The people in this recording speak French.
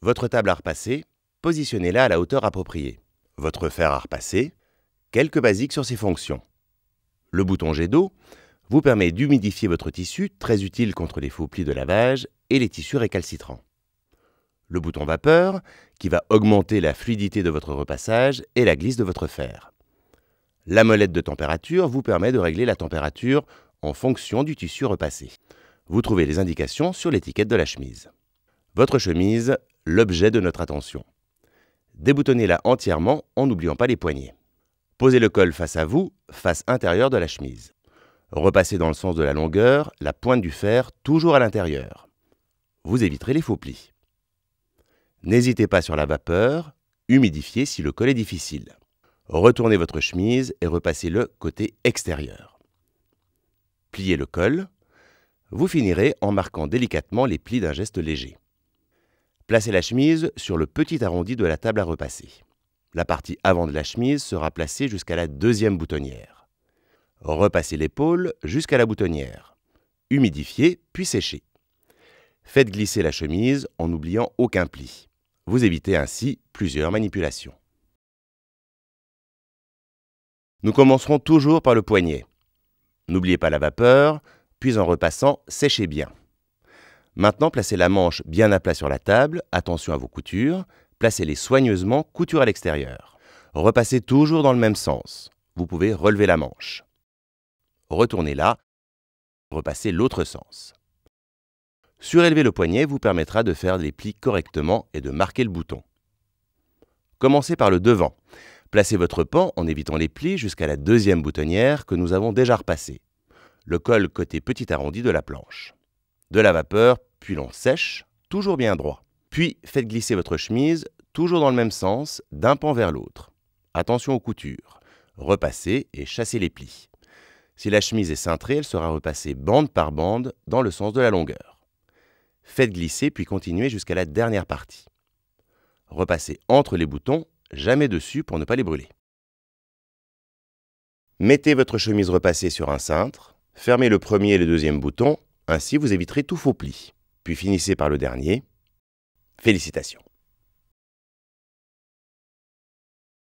Votre table à repasser, positionnez-la à la hauteur appropriée. Votre fer à repasser, quelques basiques sur ses fonctions. Le bouton jet d'eau vous permet d'humidifier votre tissu, très utile contre les faux plis de lavage et les tissus récalcitrants. Le bouton vapeur, qui va augmenter la fluidité de votre repassage et la glisse de votre fer. La molette de température vous permet de régler la température en fonction du tissu repassé. Vous trouvez les indications sur l'étiquette de la chemise. Votre chemise, l'objet de notre attention. Déboutonnez-la entièrement en n'oubliant pas les poignets. Posez le col face à vous, face intérieure de la chemise. Repassez dans le sens de la longueur, la pointe du fer toujours à l'intérieur. Vous éviterez les faux plis. N'hésitez pas sur la vapeur, humidifiez si le col est difficile. Retournez votre chemise et repassez le côté extérieur. Pliez le col. Vous finirez en marquant délicatement les plis d'un geste léger. Placez la chemise sur le petit arrondi de la table à repasser. La partie avant de la chemise sera placée jusqu'à la deuxième boutonnière. Repassez l'épaule jusqu'à la boutonnière. Humidifiez puis séchez. Faites glisser la chemise en n'oubliant aucun pli. Vous évitez ainsi plusieurs manipulations. Nous commencerons toujours par le poignet. N'oubliez pas la vapeur, puis en repassant, séchez bien. Maintenant, placez la manche bien à plat sur la table, attention à vos coutures, placez-les soigneusement, couture à l'extérieur. Repassez toujours dans le même sens. Vous pouvez relever la manche. Retournez-la, repassez l'autre sens. Surélever le poignet vous permettra de faire les plis correctement et de marquer le bouton. Commencez par le devant. Placez votre pan en évitant les plis jusqu'à la deuxième boutonnière que nous avons déjà repassée. Le col côté petit arrondi de la planche. De la vapeur, puis l'on sèche, toujours bien droit. Puis faites glisser votre chemise, toujours dans le même sens, d'un pan vers l'autre. Attention aux coutures. Repassez et chassez les plis. Si la chemise est cintrée, elle sera repassée bande par bande dans le sens de la longueur. Faites glisser puis continuez jusqu'à la dernière partie. Repassez entre les boutons, jamais dessus pour ne pas les brûler. Mettez votre chemise repassée sur un cintre, fermez le premier et le deuxième bouton, ainsi vous éviterez tout faux pli. Puis finissez par le dernier. Félicitations!